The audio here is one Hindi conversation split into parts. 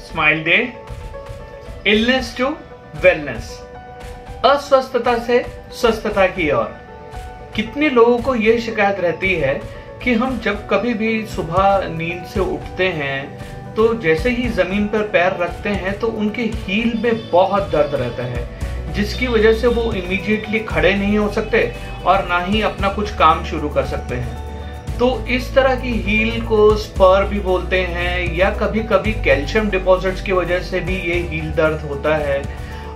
Smile day, illness to wellness, अस्वस्थता से स्वस्थता की ओर। कितने लोगों को यह शिकायत रहती है कि हम जब कभी भी सुबह नींद से उठते हैं तो जैसे ही जमीन पर पैर रखते हैं तो उनके हील में बहुत दर्द रहता है, जिसकी वजह से वो इमीडिएटली खड़े नहीं हो सकते और ना ही अपना कुछ काम शुरू कर सकते हैं। तो इस तरह की हील को स्पर भी बोलते हैं, या कभी कभी कैल्शियम डिपॉजिट्स की वजह से भी ये हील दर्द होता है।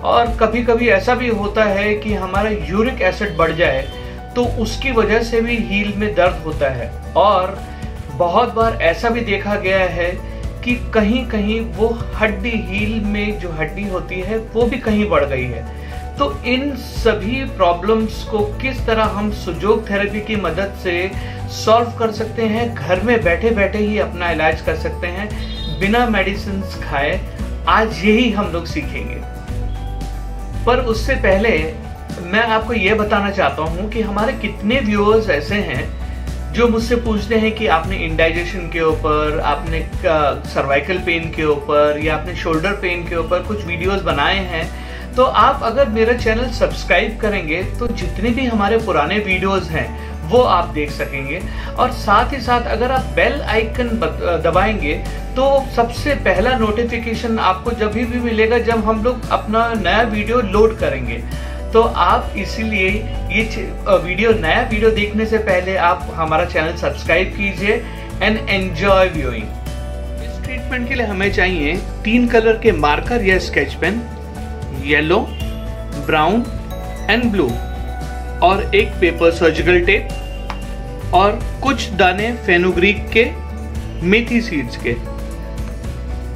और कभी कभी ऐसा भी होता है कि हमारा यूरिक एसिड बढ़ जाए तो उसकी वजह से भी हील में दर्द होता है। और बहुत बार ऐसा भी देखा गया है कि कहीं कहीं वो हड्डी, हील में जो हड्डी होती है वो भी कहीं बढ़ गई है। तो इन सभी प्रॉब्लम्स को किस तरह हम सुजोग थेरेपी की मदद से सॉल्व कर सकते हैं, घर में बैठे बैठे ही अपना इलाज कर सकते हैं बिना मेडिसिन खाए, आज यही हम लोग सीखेंगे। पर उससे पहले मैं आपको यह बताना चाहता हूं कि हमारे कितने व्यूअर्स ऐसे हैं जो मुझसे पूछते हैं कि आपने इंडाइजेशन के ऊपर, आपने सर्वाइकल पेन के ऊपर या आपने शोल्डर पेन के ऊपर कुछ वीडियोस बनाए हैं। तो आप अगर मेरा चैनल सब्सक्राइब करेंगे तो जितने भी हमारे पुराने वीडियोस हैं वो आप देख सकेंगे। और साथ ही साथ अगर आप बेल आइकन दबाएंगे तो सबसे पहला नोटिफिकेशन आपको जब भी मिलेगा जब हम लोग अपना नया वीडियो लोड करेंगे। तो आप इसीलिए ये नया वीडियो देखने से पहले आप हमारा चैनल सब्सक्राइब कीजिए एंड एंजॉय व्यूइंग। इस ट्रीटमेंट के लिए हमें चाहिए 3 कलर के मार्कर या sketch pen, yellow, brown and blue, और एक पेपर सर्जिकल टेप और कुछ दाने फेनुग्रीक के मेथी सीड्स के।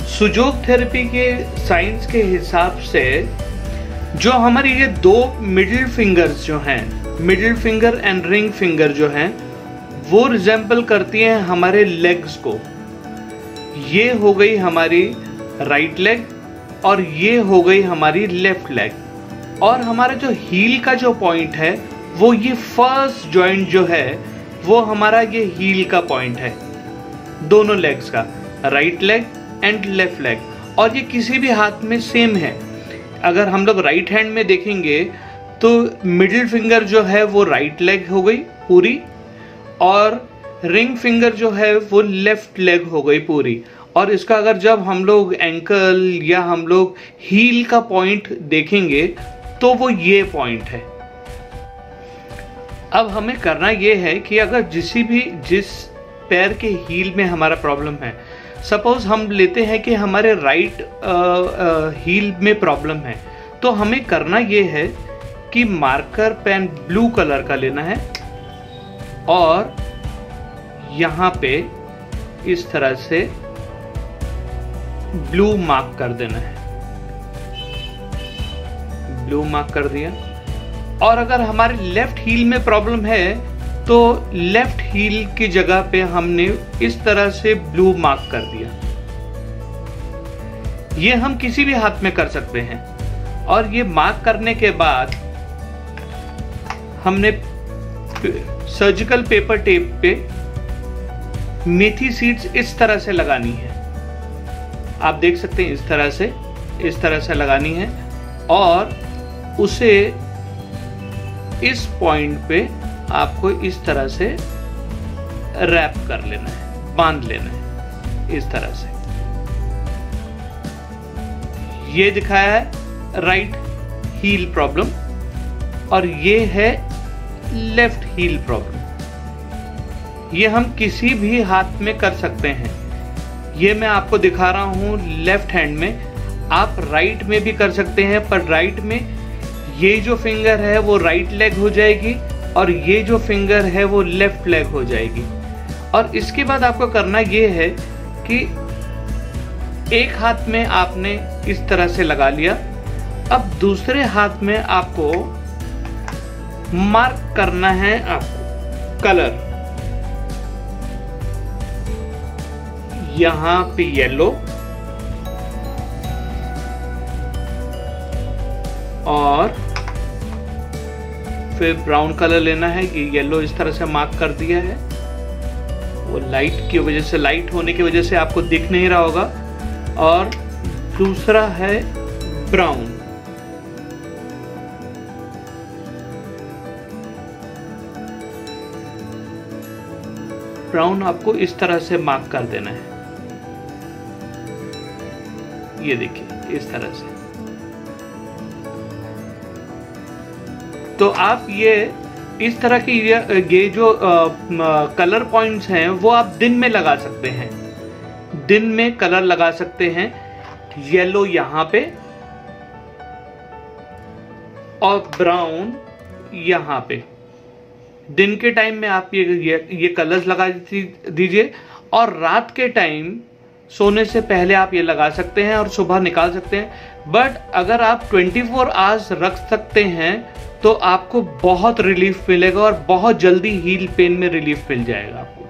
सुजोग थेरेपी के साइंस के हिसाब से जो हमारी ये 2 मिडिल फिंगर्स जो हैं, middle finger and ring finger जो हैं, वो रिजेंबल करती हैं हमारे लेग्स को। ये हो गई हमारी राइट लेग और ये हो गई हमारी लेफ्ट लेग। और हमारा जो हील का जो पॉइंट है वो ये फर्स्ट जॉइंट जो है वो हमारा ये हील का पॉइंट है दोनों लेग्स का, right leg and left leg. और ये किसी भी हाथ में सेम है। अगर हम लोग राइट हैंड में देखेंगे तो मिडिल फिंगर जो है वो राइट लेग हो गई पूरी, और रिंग फिंगर जो है वो लेफ्ट लेग हो गई पूरी। और इसका अगर जब हम लोग एंकल या हम लोग हील का पॉइंट देखेंगे तो वो ये पॉइंट है। अब हमें करना ये है कि अगर जिस पैर के हील में हमारा प्रॉब्लम है, सपोज हम लेते हैं कि हमारे राइट हील में प्रॉब्लम है, तो हमें करना ये है कि मार्कर पेन ब्लू कलर का लेना है और यहाँ पे इस तरह से ब्लू मार्क कर देना है। ब्लू मार्क कर दिया। और अगर हमारे लेफ्ट हील में प्रॉब्लम है तो लेफ्ट हील की जगह पे हमने इस तरह से ब्लू मार्क कर दिया। ये हम किसी भी हाथ में कर सकते हैं। और ये मार्क करने के बाद हमने सर्जिकल पेपर टेप पे मेथी सीड्स इस तरह से लगानी है। आप देख सकते हैं इस तरह से लगानी है और उसे इस पॉइंट पे आपको इस तरह से रैप कर लेना है, बांध लेना है इस तरह से। ये दिखाया है राइट हील प्रॉब्लम और ये है लेफ्ट हील प्रॉब्लम। ये हम किसी भी हाथ में कर सकते हैं। ये मैं आपको दिखा रहा हूं लेफ्ट हैंड में, आप राइट में भी कर सकते हैं, पर राइट में ये जो फिंगर है वो राइट लेग हो जाएगी और ये जो फिंगर है वो लेफ्ट लेग हो जाएगी। और इसके बाद आपको करना ये है कि एक हाथ में आपने इस तरह से लगा लिया, अब दूसरे हाथ में आपको मार्क करना है आपको कलर। यहां पे येलो और फिर ब्राउन कलर लेना है। ये येलो इस तरह से मार्क कर दिया है। वो लाइट की वजह से, लाइट होने की वजह से आपको दिख नहीं रहा होगा। और दूसरा है ब्राउन। ब्राउन आपको इस तरह से मार्क कर देना है, ये देखिए इस तरह से। तो आप ये इस तरह की ये जो कलर पॉइंट्स हैं वो आप दिन में लगा सकते हैं, दिन में कलर लगा सकते हैं। येलो यहां पे और ब्राउन यहां पे। दिन के टाइम में आप ये कलर्स लगा दीजिए और रात के टाइम सोने से पहले आप ये लगा सकते हैं और सुबह निकाल सकते हैं। बट अगर आप 24 आवर्स रख सकते हैं तो आपको बहुत रिलीफ मिलेगा और बहुत जल्दी हील पेन में रिलीफ मिल जाएगा आपको।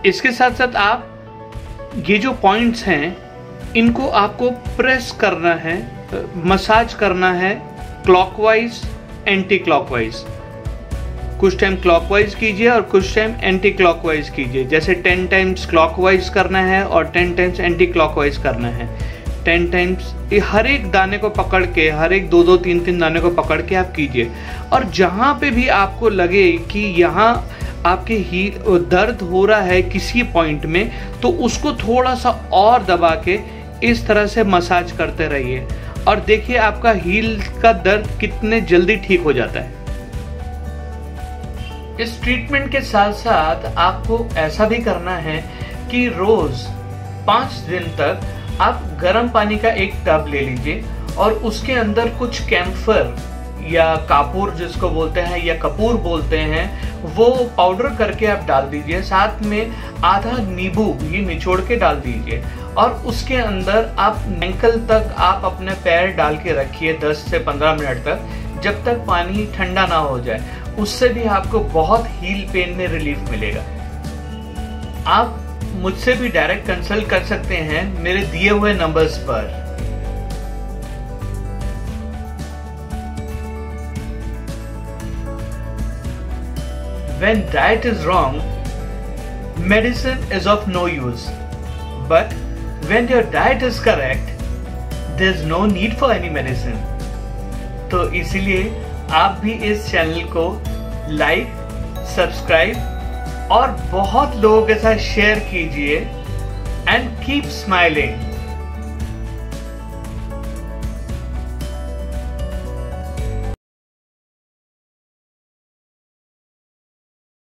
इसके साथ साथ आप ये जो पॉइंट्स हैं इनको आपको प्रेस करना है, मसाज करना है क्लॉकवाइज एंटी क्लॉकवाइज। कुछ टाइम क्लॉकवाइज कीजिए और कुछ टाइम एंटी क्लॉकवाइज कीजिए। जैसे 10 टाइम्स क्लॉकवाइज करना है और 10 टाइम्स एंटी क्लॉकवाइज करना है। 10 टाइम्स हर एक दाने को पकड़ के, हर एक 2-2, 3-3 दाने को पकड़ के आप कीजिए। और जहां पे भी आपको लगे कि यहाँ आपके दर्द हो रहा है किसी पॉइंट में, तो उसको थोड़ा सा और दबा के इस तरह से मसाज करते रहिए और देखिए आपका हील का दर्द कितने जल्दी ठीक हो जाता है। इस ट्रीटमेंट के साथ साथ आपको ऐसा भी करना है कि रोज 5 दिन तक आप गर्म पानी का एक टब ले लीजिए और उसके अंदर कुछ कैम्फर या कापूर जिसको बोलते हैं या कपूर बोलते हैं, वो पाउडर करके आप डाल दीजिए। साथ में आधा नींबू भी निचोड़ के डाल दीजिए और उसके अंदर आप एंकल तक आप अपने पैर डाल के रखिए 10 से 15 मिनट तक, जब तक पानी ठंडा ना हो जाए। उससे भी आपको बहुत हील पेन में रिलीफ मिलेगा। आप मुझसे भी डायरेक्ट कंसल्ट कर सकते हैं मेरे दिए हुए नंबर्स पर। When diet is wrong, medicine is of no use. But when your diet is correct, there's no need for any medicine. तो इसीलिए आप भी इस चैनल को लाइक, सब्सक्राइब और बहुत लोगों के साथ शेयर कीजिए। And keep smiling.